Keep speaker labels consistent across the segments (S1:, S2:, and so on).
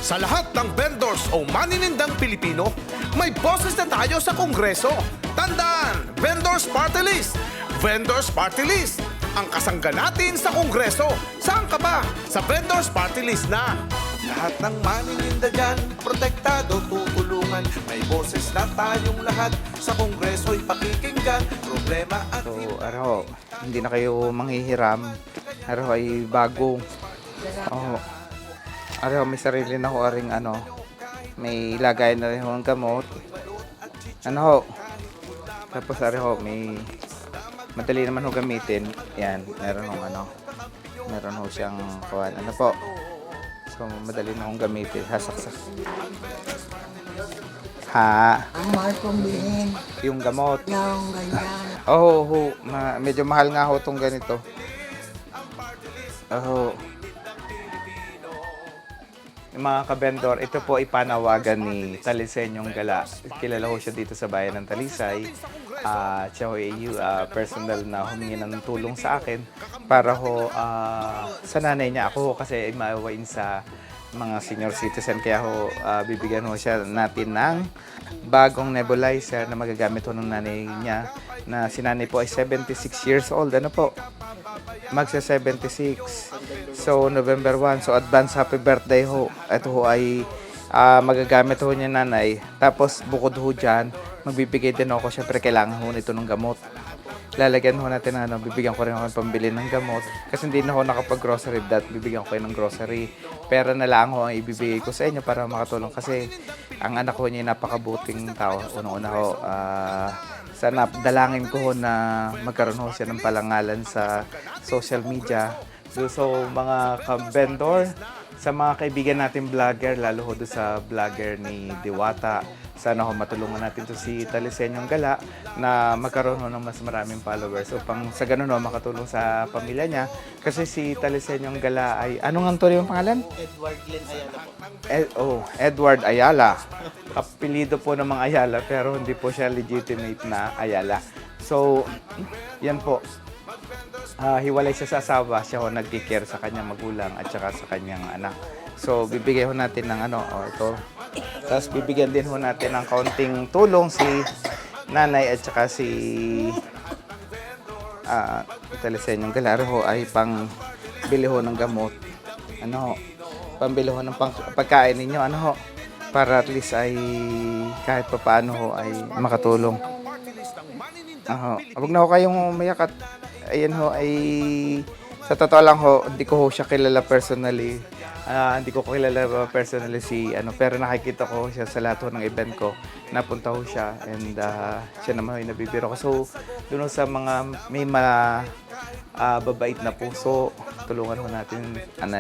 S1: Sa lahat ng vendors o maninindang Pilipino, may boses na tayo sa Kongreso. Tandaan, Vendors Party List! Vendors Party List! Ang kasangga natin sa Kongreso. Saan ka ba? Sa Vendors Party List na. Lahat ng manininda dyan, protektado, tutulungan. May boses na tayong lahat. Sa Kongreso'y pakikinggan. Problema at...
S2: So, hindi na kayo manghihiram. Ay bago. May sarili na ho aring may lagay na rin ho ng gamot. Tapos may madali naman ho gamitin. Yan, meron ho siyang kuwan. So, madali na hong gamitin. Hasaksak.
S3: Ang mahal kong bilhin.
S2: Yung gamot.
S3: Yung ganyan.
S2: Medyo mahal nga ho itong ganito. Yung mga kabendor, ito po ipanawagan ni Talisenyong Gala. Kilala ho siya dito sa bayan ng Talisay. Siya ho ay personal na humingi ng tulong sa akin para ho sa nanay niya. Ako ho kasi ay maawain sa mga senior citizen, kaya ho bibigyan ho siya natin ng bagong nebulizer na magagamit ho ng nanay niya, na si nanay po ay 76 years old. Magsa 76. So November 1, so advance happy birthday ho. Ito ho ay magagamit ho niya nanay. Tapos bukod ho dyan, magbibigay din ako, syempre kailangan ho nito ng gamot. Lalagyan ho natin bibigyan ko rin ako ng pambili ng gamot kasi hindi na ho nakapag-grocery bibigyan ko kayo ng grocery. Pera na lang ho ang ibibigay ko sa inyo para makatulong kasi ang anak ko niya napakabuting tao. Una-una ho, sana dalangin ko ho na magkaroon ho siya ng palangalan sa social media. So mga ka-vendor, sa mga kaibigan natin vlogger, lalo ho doon sa vlogger ni Diwata, sana ho matulungan natin to si Talisenyong Gala na magkaroon ho ng mas maraming followers upang sa ganun ho makatulong sa pamilya niya. Kasi si Talisenyong Gala ay, anong ang tuloy yung pangalan?
S4: Edward Glenn Ayala po.
S2: Edward Ayala. Kapilido po ng mga Ayala pero hindi po siya legitimate na Ayala. So, yan po. Hiwalay siya sa asawa, siya ho nagkikare sa kanyang magulang at saka sa kanyang anak. So, bibigay ho natin ng ito. Tapos, bibigyan din ho natin ng kaunting tulong si nanay at saka si Talisenyong Gala ho ay pang bili ho ng gamot. Pambili ho ng pagkain ninyo, para at least ay kahit pa paano ho ay makatulong. Huwag na ho kayong umayak at ayan ho ay sa totoo lang ho, hindi ko ho siya kilala personally. Hindi ko kilala personally pero nakikita ko siya sa lahat ho ng event ko. Napunta ho siya and siya naman ho yung nabibiro ko. So, doon sa mga may babait na puso, tulungan ho natin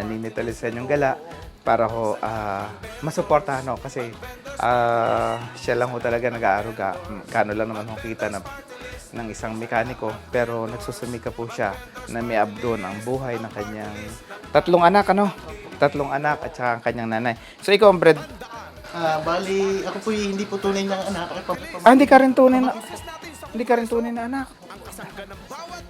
S2: ni Talisenyong Gala para ho masuportahan ho kasi siya lang ho talaga nag-aaruga. Kano lang naman ho kita ng isang mekaniko pero nagsusumika po siya na may abdon ang buhay ng kanyang tatlong anak at saka ang kanyang nanay. So ikaw ang bread.
S4: Bali, ako po hindi po tunay ng anak.
S2: Hindi ka rin tunay na anak.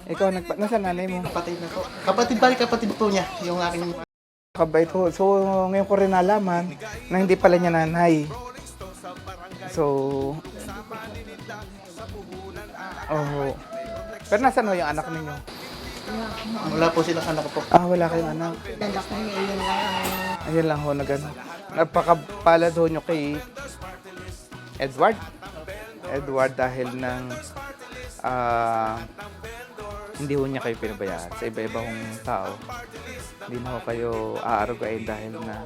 S2: Ikaw nasa nanay mo?
S4: Kapatid na po. Kapatid po niya, yung aking...
S2: Kabait ho. So ngayon ko rin nalaman na hindi pala niya nanay. So... Pero nasan ho yung anak ninyo?
S4: Wala po silang anak po.
S2: Wala kayong anak.
S3: Dala ko niya, yun lang.
S2: Ayan lang ho na gano'n. Napakapalad ho nyo kay Edward. Dahil ng hindi ho niya kayo pinabayaan. Sa iba-iba hong tao, hindi na ho kayo aarugain dahil na.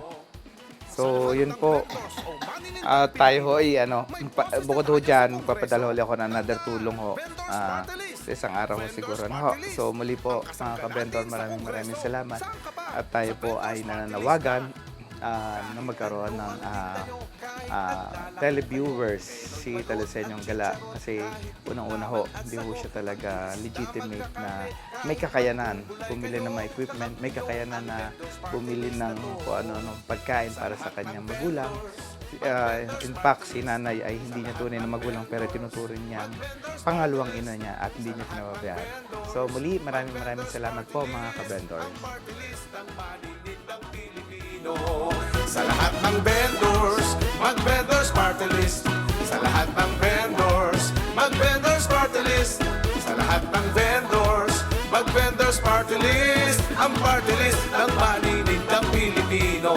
S2: So, yun po. Tayo ho ay bukod ho dyan, magpapadala ho ako ng another tulong ho. Sa isang araw ho siguro. So, muli po mga ka-vendor, maraming salamat. At tayo po ay nananawagan na magkaroon ng televiewers si Talisenyong Gala kasi unang-una ho, hindi ho siya talaga legitimate na may kakayanan bumili ng mga equipment, may kakayanan na bumili ng pagkain para sa kanyang magulang. In fact, si nanay ay hindi niya tunay na magulang pero tinuturing niya pangalawang ina niya at hindi niya pinababayaan. So muli, maraming salamat po mga ka-vendor.
S1: Sa lahat ng vendors, mag-vendors party list. Sa lahat ng vendors, mag-vendors party list. Sa lahat ng vendors, mag-vendors party list. Ang party list ng maninindang Pilipino.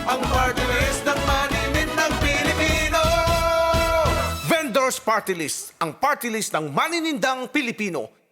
S1: Ang party list ng maninindang Pilipino. Vendors Party List, ang party list ng maninindang Pilipino.